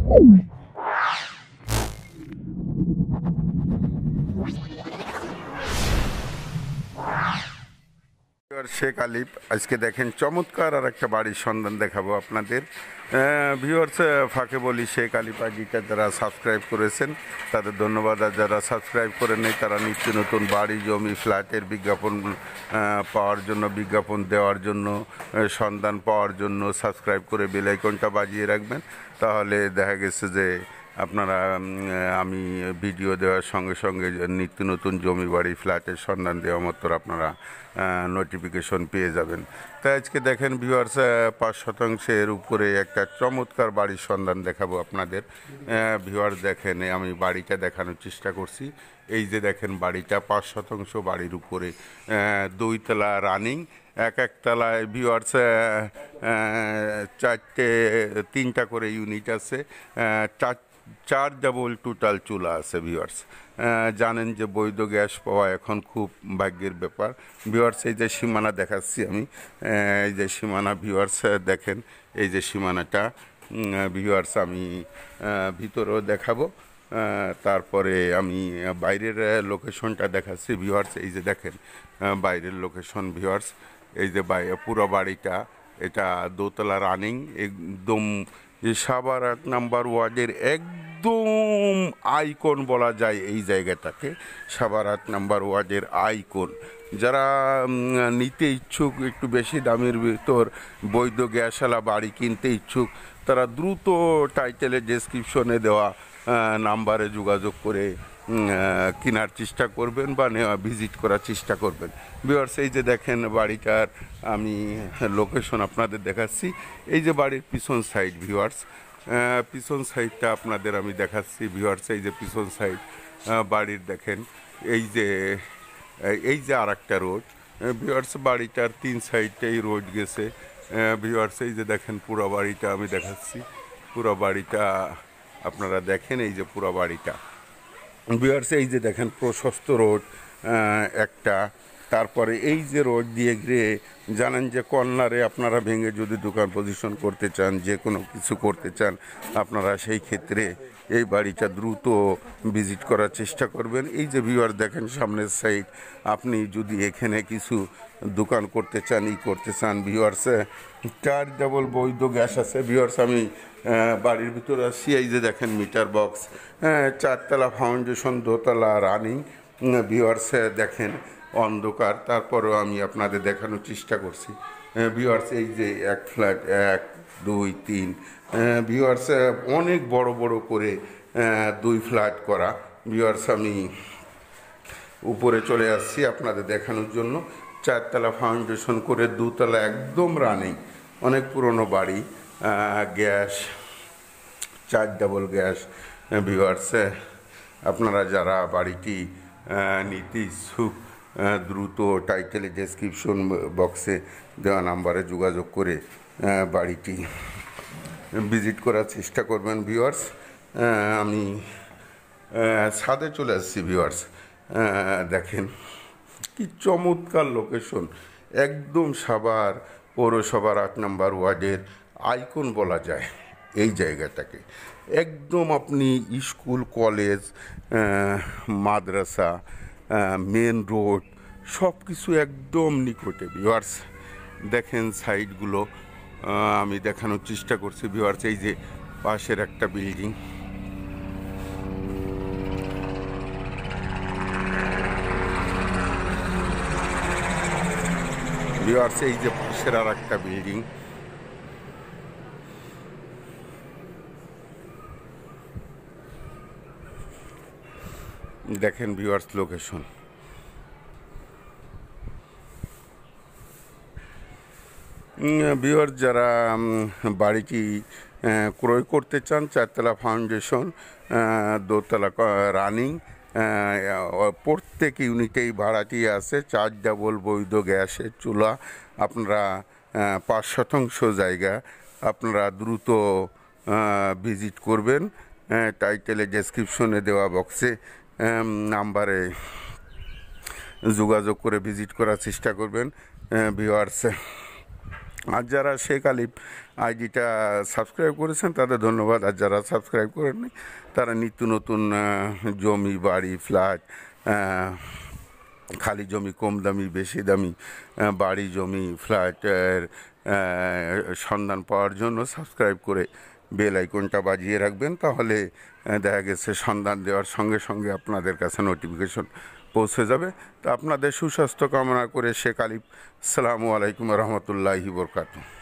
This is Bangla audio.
শেখ আলিফ আজকে দেখেন চমৎকার আর একটা বাড়ির সন্ধান দেখাবো আপনাদের ভিউয়ার্স। ফাঁকে বলি, শেখ আলিফ আইডিটা যারা সাবস্ক্রাইব করেছেন তাদের ধন্যবাদ, আর যারা সাবস্ক্রাইব করে নেই তারা নিত্য নতুন বাড়ি জমি ফ্ল্যাটের বিজ্ঞাপন পাওয়ার জন্য, বিজ্ঞাপন দেওয়ার জন্য, সন্ধান পাওয়ার জন্য সাবস্ক্রাইব করে বেল আইকনটা বাজিয়ে রাখবেন। তাহলে দেখা গেছে যে আপনারা আমি ভিডিও দেওয়ার সঙ্গে সঙ্গে নিত্য নতুন জমি বাড়ি ফ্ল্যাটের সন্ধান দেওয়া মাত্র আপনারা নোটিফিকেশন পেয়ে যাবেন। তাই আজকে দেখেন ভিউয়ার্স, 5% উপরে একটা চমৎকার বাড়ির সন্ধান দেখাবো আপনাদের। ভিউয়ার্স দেখেন, আমি বাড়িটা দেখানোর চেষ্টা করছি। এই যে দেখেন বাড়িটা 5% বাড়ির উপরে, 2 তলা রানিং, এক তলায় ভিউয়ার্স 3টা করে ইউনিট আছে, 4 ডাবল টোটাল চুলা আছে। ভিউয়ার্স জানেন যে বৈধ গ্যাস পাওয়া এখন খুব ভাগ্যের ব্যাপার। ভিউয়ার্স এই যে সীমানা দেখাচ্ছি আমি, এই যে সীমানা ভিউয়ার্স দেখেন, এই যে সীমানাটা ভিউয়ার্স আমি ভিতরেও দেখাবো, তারপরে আমি বাইরের লোকেশনটা দেখাচ্ছি। ভিউয়ার্স এই যে দেখেন বাইরের লোকেশন। ভিউয়ার্স এই যে পুরো বাড়িটা, এটা 2 তলা রানিং, একদম সাভার 1 নাম্বার ওয়ার্ডের একদম আইকন বলা যায় এই জায়গাটাকে, সাভার 1 নাম্বার ওয়ার্ডের আইকন। যারা নিতে ইচ্ছুক, একটু বেশি দামের ভিতর বৈধ গ্যাসওয়ালা বাড়ি কিনতে ইচ্ছুক, তারা দ্রুত টাইটেলের ডেসক্রিপশনে দেওয়া নাম্বারে যোগাযোগ করে কেনার চেষ্টা করবেন বা ভিজিট করার চেষ্টা করবেন। ভিউয়ার্স এই যে দেখেন বাড়িটার আমি লোকেশন আপনাদের দেখাচ্ছি। এই যে বাড়ির পিছন সাইড ভিউয়ার্স, পিছন সাইডটা আপনাদের আমি দেখাচ্ছি। ভিউয়ার্স এই যে পিছন সাইড বাড়ির দেখেন, এই যে আর একটা রোড। ভিউয়ার্স বাড়িটার 3 সাইডটাই রোড গেছে। ভিউয়ার্স এই যে দেখেন পুরো বাড়িটা আমি দেখাচ্ছি, পুরো বাড়িটা আপনারা দেখেন, এই যে পুরো বাড়িটা। ভিউয়ার্স এই যে দেখেন প্রশস্ত রোড একটা, তারপরে এই যে রোড দিয়ে ঘিরে, জানেন যে কর্নারে আপনারা ভেঙে যদি দোকান পজিশন করতে চান, যে কোনো কিছু করতে চান, আপনারা সেই ক্ষেত্রে এই বাড়িটা দ্রুত ভিজিট করার চেষ্টা করবেন। এই যে ভিউয়ার্স দেখেন সামনের সাইড, আপনি যদি এখানে কিছু দোকান করতে চান, করতে চান, ভিউয়ার্স 4 ডাবল বৈধ গ্যাস আছে। ভিউয়ার্স আমি বাড়ির ভিতরে আসছি। এই যে দেখেন মিটার বক্স, 4 তলা ফাউন্ডেশন, 2 তলা রানিং। ভিউয়ার্স দেখেন অন্ধকার, তারপরেও আমি আপনাদের দেখানোর চেষ্টা করছি। ভিউয়ার্স এই যে 1 ফ্ল্যাট, 1 2 3, ভিউয়ার্স অনেক বড় বড় করে 2 ফ্ল্যাট করা। ভিউয়ার্স আমি উপরে চলে আসছি আপনাদের দেখানোর জন্য। 4 তলা ফাউন্ডেশন করে, 2 তলা একদম রানিং, অনেক পুরনো বাড়ি, গ্যাস 4 ডাবল গ্যাস। ভিউয়ার্স আপনারা যারা বাড়িটি নিতে ইচ্ছুক, দ্রুত টাইটেলে ডেসক্রিপশন বক্সে দেওয়া নাম্বারে যোগাযোগ করে বাড়িটি ভিজিট করার চেষ্টা করবেন। ভিউয়ার্স আমি ছাদে চলে আসছি। ভিউয়ার্স দেখেন কি চমৎকার লোকেশন, একদম সাভার পৌরসভার 8 নাম্বার ওয়ার্ডের আইকন বলা যায় এই জায়গাটাকে। একদম আপনি স্কুল, কলেজ, মাদ্রাসা, মেন রোড সব কিছু একদম নিকটে। ভিউয়ার্স দেখেন সাইডগুলো আমি দেখানোর চেষ্টা করছি। ভিউয়ার্স এই যে পাশের একটা বিল্ডিং, ভিউয়ার্স এই যে পাশের আর একটা বিল্ডিং। দেখেন ভিউয়ার্স লোকেশন। ভিউয়ার্স যারা বাড়িটি ক্রয় করতে চান, 4 তলা ফাউন্ডেশন, 2 তলা রানিং, প্রত্যেক ইউনিটেই ভাড়াটি আছে, 4 ডাবল বৈধ গ্যাসের চুলা। আপনারা 5% জায়গা, আপনারা দ্রুত ভিজিট করবেন। টাইটেলে ডেসক্রিপশনে দেওয়া বক্সে নাম্বারে যোগাযোগ করে ভিজিট করার চেষ্টা করবেন। ভিউয়ার্স আর যারা শেখ আলিফ আইডিটা সাবস্ক্রাইব করেছেন তাদের ধন্যবাদ, আর যারা সাবস্ক্রাইব করেননি তারা নিত্য নতুন জমি, বাড়ি, ফ্ল্যাট, খালি জমি, কম দামি, বেশি দামি বাড়ি, জমি, ফ্ল্যাটের সন্ধান পাওয়ার জন্য সাবস্ক্রাইব করে বেল আইকনটা বাজিয়ে রাখবেন। তাহলে দেখা গেছে সন্ধান দেওয়ার সঙ্গে সঙ্গে আপনাদের কাছে নোটিফিকেশন পৌঁছে যাবে। তো আপনাদের সুস্বাস্থ্য কামনা করে শেখ আলিফ, আসসালামু আলাইকুম রহমতুল্লাহি বরকাতুহু।